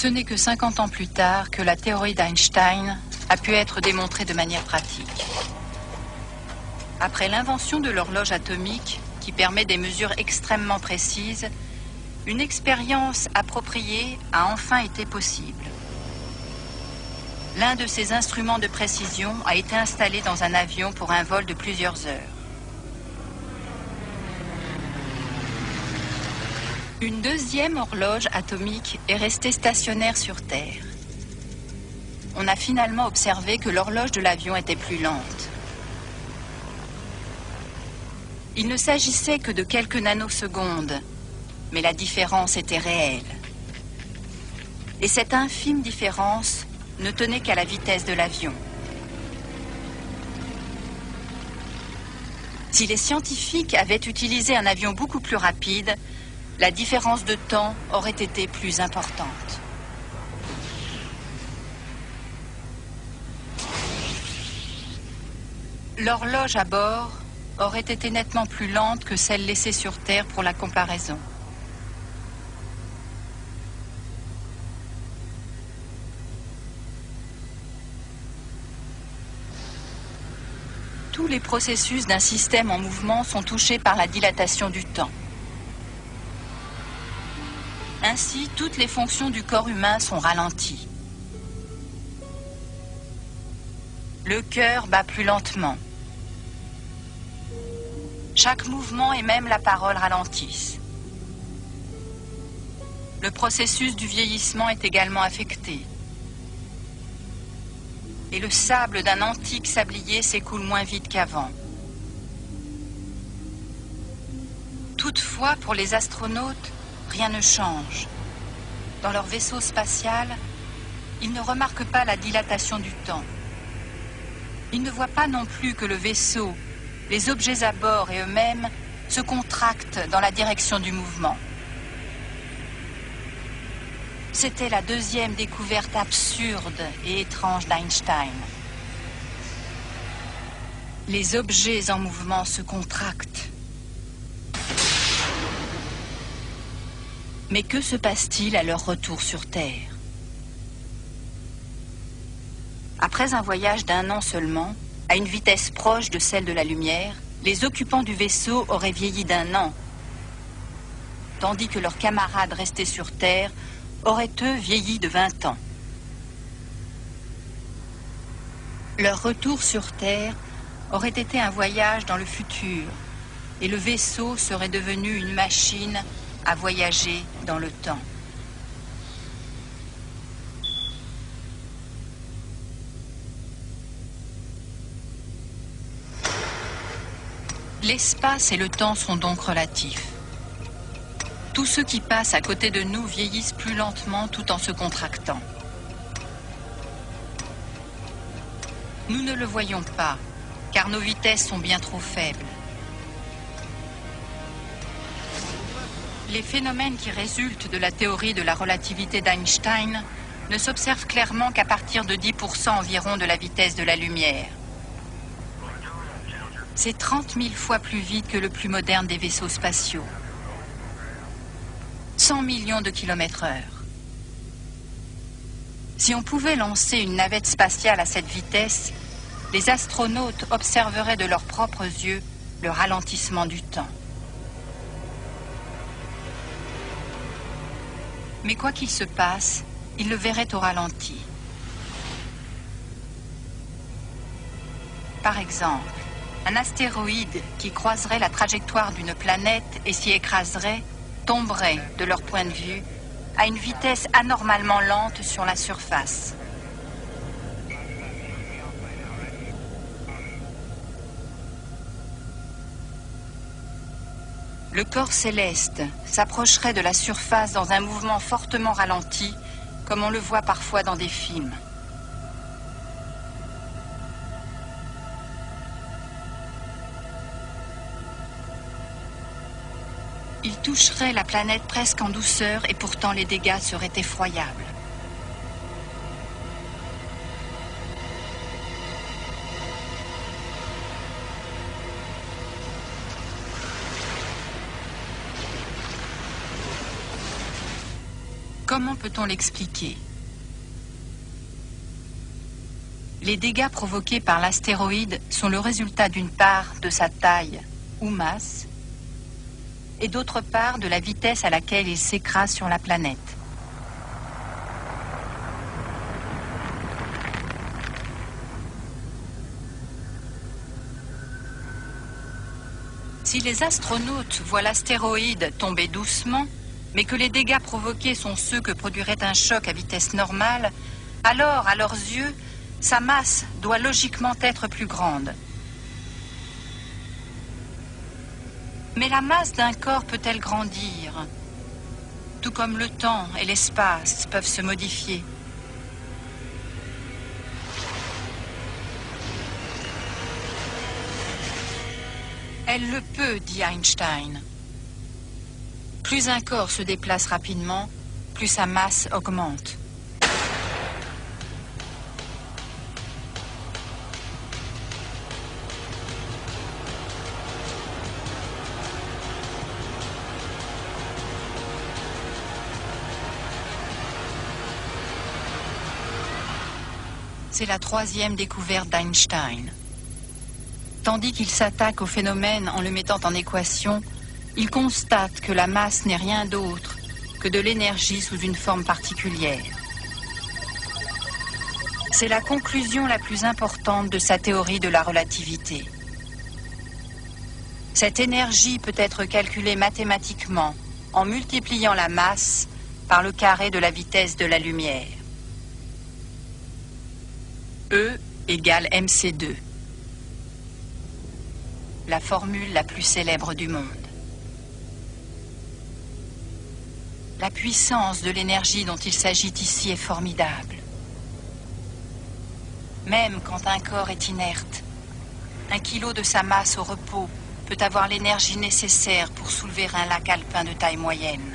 Ce n'est que 50 ans plus tard que la théorie d'Einstein a pu être démontrée de manière pratique. Après l'invention de l'horloge atomique, qui permet des mesures extrêmement précises, une expérience appropriée a enfin été possible. L'un de ces instruments de précision a été installé dans un avion pour un vol de plusieurs heures. Une deuxième horloge atomique est restée stationnaire sur Terre. On a finalement observé que l'horloge de l'avion était plus lente. Il ne s'agissait que de quelques nanosecondes, mais la différence était réelle. Et cette infime différence ne tenait qu'à la vitesse de l'avion. Si les scientifiques avaient utilisé un avion beaucoup plus rapide, la différence de temps aurait été plus importante. L'horloge à bord aurait été nettement plus lente que celle laissée sur Terre pour la comparaison. Tous les processus d'un système en mouvement sont touchés par la dilatation du temps. Ainsi, toutes les fonctions du corps humain sont ralenties. Le cœur bat plus lentement. Chaque mouvement et même la parole ralentissent. Le processus du vieillissement est également affecté. Et le sable d'un antique sablier s'écoule moins vite qu'avant. Toutefois, pour les astronautes, rien ne change. Dans leur vaisseau spatial, ils ne remarquent pas la dilatation du temps. Ils ne voient pas non plus que le vaisseau, les objets à bord et eux-mêmes se contractent dans la direction du mouvement. C'était la deuxième découverte absurde et étrange d'Einstein. Les objets en mouvement se contractent. Mais que se passe-t-il à leur retour sur Terre? Après un voyage d'1 an seulement, à une vitesse proche de celle de la lumière, les occupants du vaisseau auraient vieilli d'1 an, tandis que leurs camarades restés sur Terre auraient eux vieilli de 20 ans. Leur retour sur Terre aurait été un voyage dans le futur, et le vaisseau serait devenu une machine à voyager dans le temps. L'espace et le temps sont donc relatifs. Tous ceux qui passent à côté de nous vieillissent plus lentement tout en se contractant. Nous ne le voyons pas, car nos vitesses sont bien trop faibles. Les phénomènes qui résultent de la théorie de la relativité d'Einstein ne s'observent clairement qu'à partir de 10% environ de la vitesse de la lumière. C'est 30 000 fois plus vite que le plus moderne des vaisseaux spatiaux. 100 millions de kilomètres/heure. Si on pouvait lancer une navette spatiale à cette vitesse, les astronautes observeraient de leurs propres yeux le ralentissement du temps. Mais quoi qu'il se passe, ils le verraient au ralenti. Par exemple, un astéroïde qui croiserait la trajectoire d'une planète et s'y écraserait tomberait, de leur point de vue, à une vitesse anormalement lente sur la surface. Le corps céleste s'approcherait de la surface dans un mouvement fortement ralenti, comme on le voit parfois dans des films. Il toucherait la planète presque en douceur et pourtant les dégâts seraient effroyables. Comment peut-on l'expliquer? Les dégâts provoqués par l'astéroïde sont le résultat d'une part de sa taille ou masse et d'autre part de la vitesse à laquelle il s'écrase sur la planète. Si les astronautes voient l'astéroïde tomber doucement, mais que les dégâts provoqués sont ceux que produirait un choc à vitesse normale, alors, à leurs yeux, sa masse doit logiquement être plus grande. Mais la masse d'un corps peut-elle grandir? Tout comme le temps et l'espace peuvent se modifier. Elle le peut, dit Einstein. Plus un corps se déplace rapidement, plus sa masse augmente. C'est la troisième découverte d'Einstein. Tandis qu'il s'attaque au phénomène en le mettant en équation, il constate que la masse n'est rien d'autre que de l'énergie sous une forme particulière. C'est la conclusion la plus importante de sa théorie de la relativité. Cette énergie peut être calculée mathématiquement en multipliant la masse par le carré de la vitesse de la lumière. E égale mc2. La formule la plus célèbre du monde. La puissance de l'énergie dont il s'agit ici est formidable. Même quand un corps est inerte, 1 kilo de sa masse au repos peut avoir l'énergie nécessaire pour soulever un lac alpin de taille moyenne.